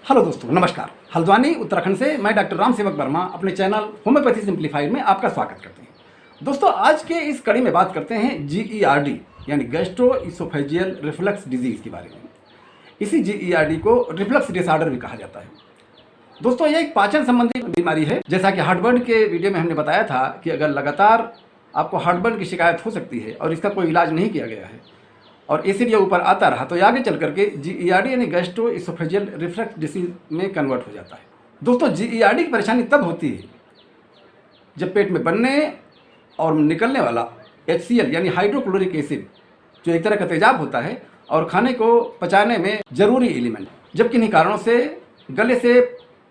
Hello दोस्तों, नमस्कार। हल्द्वानी उत्तराखंड से मैं डॉक्टर राम सेवक वर्मा अपने चैनल होम्योपैथी सिंप्लीफाइड में आपका स्वागत करते हैं। दोस्तों, आज के इस कड़ी में बात करते हैं GERD यानी गैस्ट्रो इसोफेजियल रिफ्लक्स डिजीज़ के बारे में। इसी GERD को रिफ्लक्स डिसऑर्डर भी कहा जाता है। दोस्तों, यह एक पाचन संबंधी बीमारी है। जैसा कि हार्टबर्न के वीडियो में हमने बताया था कि अगर लगातार आपको हार्टबर्न की शिकायत हो सकती है और इसका कोई इलाज नहीं किया गया है और एसिड ये ऊपर आता रहा तो आगे चल करके GERD यानी गैस्ट्रो इसोफेजियल रिफ्लक्स डिसीज में कन्वर्ट हो जाता है। दोस्तों, GERD की परेशानी तब होती है जब पेट में बनने और निकलने वाला HCl यानी हाइड्रोक्लोरिक एसिड जो एक तरह का तेजाब होता है और खाने को पचाने में जरूरी एलिमेंट, जब किन्हीं कारणों से गले से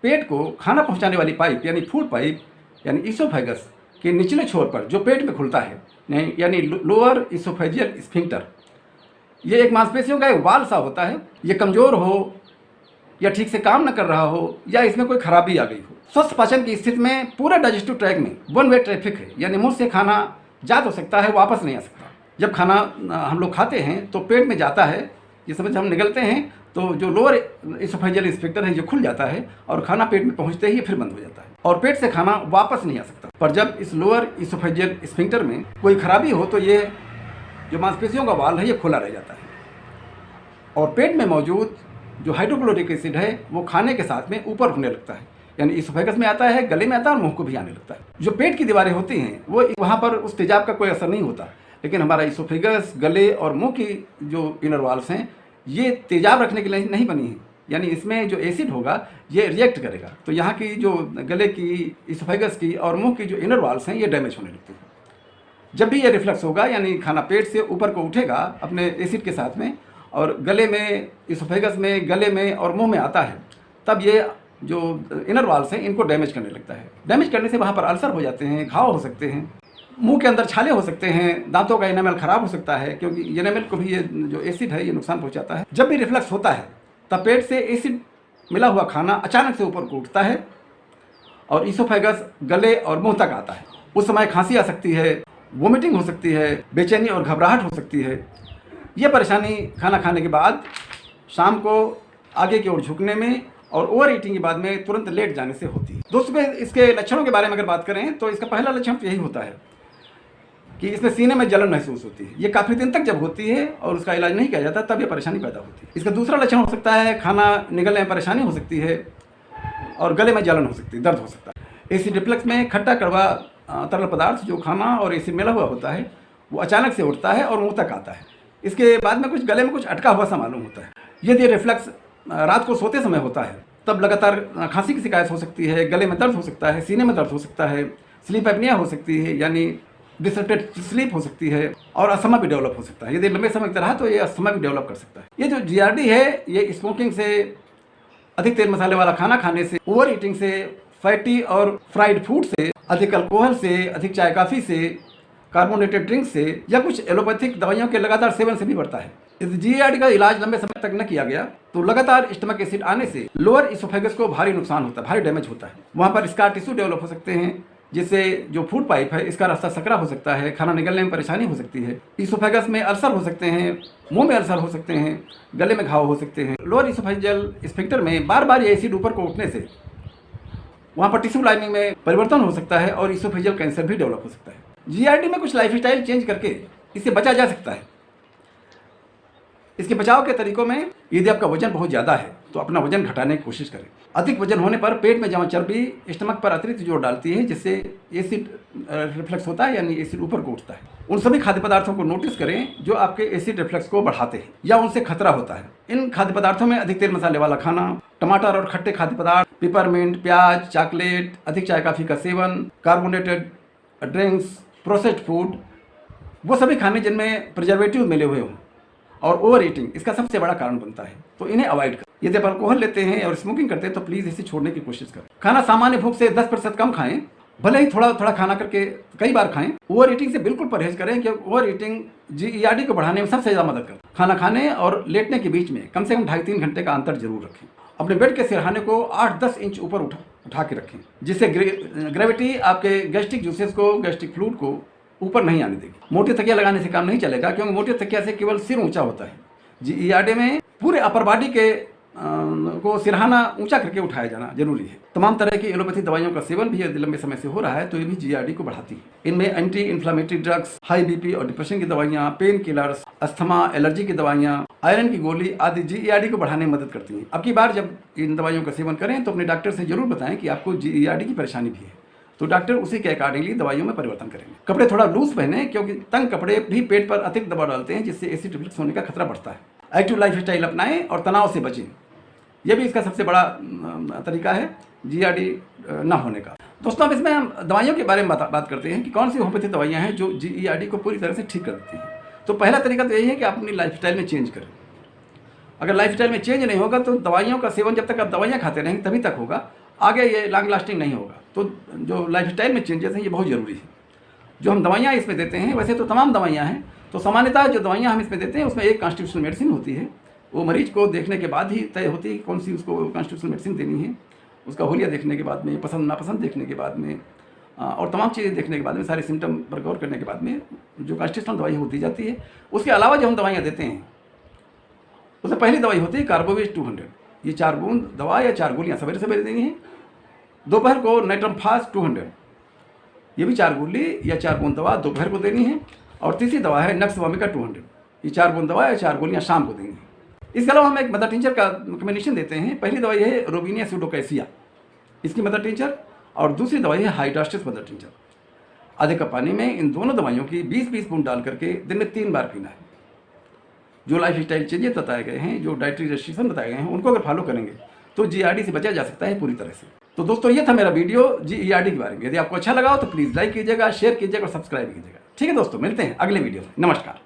पेट को खाना पहुंचाने वाली पाइप यानी फूड पाइप यानी इसोफेगस के निचले छोर पर जो पेट में खुलता है यानी लोअर इसोफेजियल स्फिंक्टर, ये एक मांसपेशियों का एक वाल सा होता है। ये कमज़ोर हो या ठीक से काम न कर रहा हो या इसमें कोई खराबी आ गई हो। स्वस्थ पाचन की स्थिति में पूरा डाइजेस्टिव ट्रैक में वन वे ट्रैफिक है, यानी मुंह से खाना जा तो सकता है, वापस नहीं आ सकता। जब खाना हम लोग खाते हैं तो पेट में जाता है, ये समझ हम निकलते हैं तो जो लोअर इसोफेजियल स्फिंक्टर है जो खुल जाता है और खाना पेट में पहुंचते ही फिर बंद हो जाता है और पेट से खाना वापस नहीं आ सकता। पर जब इस लोअर इसोफेजियल स्फिंक्टर में कोई खराबी हो तो ये जो मांसपेशियों का वाल है ये खुला रह जाता है और पेट में मौजूद जो हाइड्रोक्लोरिक एसिड है वो खाने के साथ में ऊपर उठने लगता है, यानी इसोफेगस में आता है, गले में आता है और मुंह को भी आने लगता है। जो पेट की दीवारें होती हैं वो वहाँ पर उस तेजाब का कोई असर नहीं होता, लेकिन हमारा इसोफेगस, गले और मुंह की जो इनर वाल्स हैं ये तेजाब रखने के लिए नहीं बनी है, यानी इसमें जो एसिड होगा ये रिएक्ट करेगा। तो यहाँ की जो गले की, इसोफेगस की और मुँह की जो इनर वाल्स हैं ये डैमेज होने लगती है। जब भी ये रिफ्लक्स होगा यानी खाना पेट से ऊपर को उठेगा अपने एसिड के साथ में और गले में, इसोफेगस में, गले में और मुंह में आता है, तब ये जो इनर वाल्स हैं इनको डैमेज करने लगता है। डैमेज करने से वहाँ पर अल्सर हो जाते हैं, घाव हो सकते हैं, मुंह के अंदर छाले हो सकते हैं, दांतों का एनामेल खराब हो सकता है क्योंकि एनामेल को भी ये जो एसिड है ये नुकसान पहुँचाता है। जब भी रिफ्लक्स होता है तब पेट से एसिड मिला हुआ खाना अचानक से ऊपर को उठता है और इसोफेगस, गले और मुँह तक आता है। उस समय खांसी आ सकती है, वोमिटिंग हो सकती है, बेचैनी और घबराहट हो सकती है। यह परेशानी खाना खाने के बाद शाम को आगे की ओर झुकने में और ओवर ईटिंग के बाद में तुरंत लेट जाने से होती है। दोस्तों, इसके लक्षणों के बारे में अगर बात करें तो इसका पहला लक्षण तो यही होता है कि इसमें सीने में जलन महसूस होती है। ये काफ़ी दिन तक जब होती है और उसका इलाज नहीं किया जाता तब ये परेशानी पैदा होती है। इसका दूसरा लक्षण हो सकता है खाना निगलने में परेशानी हो सकती है और गले में जलन हो सकती है, दर्द हो सकता है। एसिड रिफ्लक्स में खट्टा कड़वा तरल पदार्थ जो खाना और एसिड मिला हुआ होता है वो अचानक से उठता है और मुँह तक आता है। इसके बाद में कुछ गले में कुछ अटका हुआ सा मालूम होता है। यदि रिफ्लक्स रात को सोते समय होता है तब लगातार खांसी की शिकायत हो सकती है, गले में दर्द हो सकता है, सीने में दर्द हो सकता है, स्लीप एपनिया हो सकती है यानी डिस्टर्बेड स्लीप हो सकती है और अस्थमा भी डेवलप हो सकता है। यदि लंबे समय तक रहा तो ये अस्थमा भी डेवलप कर सकता है। ये जो GERD है ये स्मोकिंग से, अधिक तेल मसाले वाला खाना खाने से, ओवर ईटिंग से, फैटी और फ्राइड फूड से, अधिक अल्कोहल से, अधिक चाय कॉफ़ी से, कार्बोनेटेड ड्रिंक से या कुछ एलोपैथिक दवाइयों के लगातार सेवन से भी बढ़ता है। यदि GERD का इलाज लंबे समय तक न किया गया तो लगातार स्टमक एसिड आने से लोअर इसोफेगस को भारी नुकसान होता है, भारी डैमेज होता है। वहाँ पर स्कार टिश्यू डेवलप हो सकते हैं जिससे जो फूड पाइप है इसका रास्ता सकरा हो सकता है, खाना निकलने में परेशानी हो सकती है, इसोफेगस में अल्सर हो सकते हैं, मुंह में अल्सर हो सकते हैं, गले में घाव हो सकते हैं। लोअर इसोफेजियल स्फिंक्टर में बार बार ये एसिड ऊपर को उठने से वहाँ पर टिश्यू लाइनिंग में परिवर्तन हो सकता है और इसोफेजियल कैंसर भी डेवलप हो सकता है। GERD में कुछ लाइफस्टाइल चेंज करके इससे बचा जा सकता है। इसके बचाव के तरीकों में यदि आपका वजन बहुत ज़्यादा है तो अपना वजन घटाने की कोशिश करें। अधिक वजन होने पर पेट में जमा चर्बी स्टमक पर अतिरिक्त जोर डालती है जिससे एसिड रिफ्लक्स होता है यानी एसिड ऊपर को उठता है। उन सभी खाद्य पदार्थों को नोटिस करें जो आपके एसिड रिफ्लक्स को बढ़ाते हैं या उनसे खतरा होता है। इन खाद्य पदार्थों में अधिक तेल मसाले वाला खाना, टमाटर और खट्टे खाद्य पदार्थ, पिपरमिंट, प्याज, चॉकलेट, अधिक चाय कॉफ़ी का seven, carbonated drinks, processed food, वो सभी खाने जिनमें प्रिजर्वेटिव मिले हुए हों और ओवर ईटिंग इसका सबसे बड़ा कारण बनता है, तो इन्हें अवॉइड करें। यदि आप अल्कोहल लेते हैं और स्मोकिंग करते हैं तो प्लीज़ इसे छोड़ने की कोशिश करें। खाना सामान्य भूख से 10% कम खाएं, भले ही थोड़ा थोड़ा खाना करके कई बार खाएं। ओवर ईटिंग से बिल्कुल परहेज करें क्योंकि ओवर ईटिंग GERD को बढ़ाने में सबसे ज़्यादा मदद करता है। खाना खाने और लेटने के बीच में कम से कम 2.5-3 घंटे का अंतर जरूर रखें। अपने बेड के सिरहाने को 8-10 इंच ऊपर उठा के रखें जिससे ग्रेविटी आपके गैस्ट्रिक जूसेस को, गैस्ट्रिक फ्लूइड को ऊपर नहीं आने देगी। मोटी तकिया लगाने से काम नहीं चलेगा क्योंकि मोटी तकिया से केवल सिर ऊंचा होता है। GERD में पूरे अपर बॉडी के को सिरहाना ऊंचा करके उठाया जाना जरूरी है। तमाम तरह की एलोपैथी दवाइयों का सेवन भी यदि लंबे समय से हो रहा है तो ये भी जीआरडी को बढ़ाती है। इनमें anti inflammatory drugs, high BP और डिप्रेशन की दवाइयाँ, पेन किलर्स, अस्थमा, एलर्जी की दवाइयाँ, आयरन की गोली आदि जीईआरडी को बढ़ाने में मदद करती हैं। अब की बार जब इन दवाइयों का सेवन करें तो अपने डॉक्टर से जरूर बताएं कि आपको जीईआरडी की परेशानी भी है, तो डॉक्टर उसी के अकॉर्डिंगली दवाइयों में परिवर्तन करेंगे। कपड़े थोड़ा लूज पहने, क्योंकि तंग कपड़े भी पेट पर अतिरिक्त दबाव डालते हैं, जिससे एसिड रिफ्लक्स होने का खतरा बढ़ता है। एक्टिव लाइफ स्टाइल अपनाएं और तनाव से बचें, यह भी इसका सबसे बड़ा तरीका है जीईआरडी ना होने का। दोस्तों, अब इसमें हम दवाइयों के बारे में बात करते हैं कि कौन सी होम्योपैथी दवाइयाँ हैं जो जीईआरडी को पूरी तरह से ठीक कर देती हैं। तो पहला तरीका तो यही है कि आप अपनी लाइफस्टाइल में चेंज करें। अगर लाइफस्टाइल में चेंज नहीं होगा तो दवाइयों का सेवन जब तक आप दवाइयाँ खाते रहेंगे तभी तक होगा, आगे ये लॉन्ग लास्टिंग नहीं होगा। तो जो लाइफस्टाइल में चेंजेस हैं ये बहुत ज़रूरी है। जो हम दवाइयाँ इसमें देते हैं, वैसे तो तमाम दवाइयाँ हैं, तो सामान्यतः जो दवाइयाँ हम इसमें देते हैं उसमें एक कॉन्स्टिट्यूशनल मेडिसिन होती है। वो मरीज को देखने के बाद ही तय होती है कौन सी उसको कॉन्स्टिट्यूशनल मेडिसिन देनी है। उसका हुलिया देखने के बाद में, पसंद नापसंद देखने के बाद में और तमाम चीज़ें देखने के बाद में, सारे सिम्टम पर गौर करने के बाद में जो कॉन्स्टिट्यूशनल दवाई वो दी जाती है। उसके अलावा जो हम दवाइयाँ देते हैं उसमें पहली दवाई होती है कार्बोविज 200। ये 4 बूंद दवा या 4 गोलियाँ सवेरे सवेरे देनी है। दोपहर को नाइट्रमफास 200, ये भी 4 गोली या 4 बूंद दवा दोपहर को देनी है। और तीसरी दवा है नक्सवामिका 200, ये 4 बूंद दवा या 4 गोलियाँ शाम को देंगे। इसके अलावा हम एक मदर टिंचर का कॉम्बिनेशन देते हैं। पहली दवाई है रोबिनिया स्यूडोकैसिया, इसकी मदर टिंचर, और दूसरी दवाई है हाइड्रास्टिस मदर टिंचर। आधे कप पानी में इन दोनों दवाइयों की 20-20 बूंद डाल करके दिन में 3 बार पीना है। जो लाइफ स्टाइल चेंजेस बताए गए हैं, जो डाइटरी रेस्ट्रिक्शन बताए गए हैं, उनको अगर फॉलो करेंगे तो जीईआरडी से बचा जा सकता है पूरी तरह से। तो दोस्तों, ये था मेरा वीडियो जीईआरडी के बारे में। यदि आपको अच्छा लगा हो तो प्लीज़ लाइक कीजिएगा, शेयर कीजिएगा और सब्सक्राइब कीजिएगा। ठीक है दोस्तों, मिलते हैं अगले वीडियो में। नमस्कार।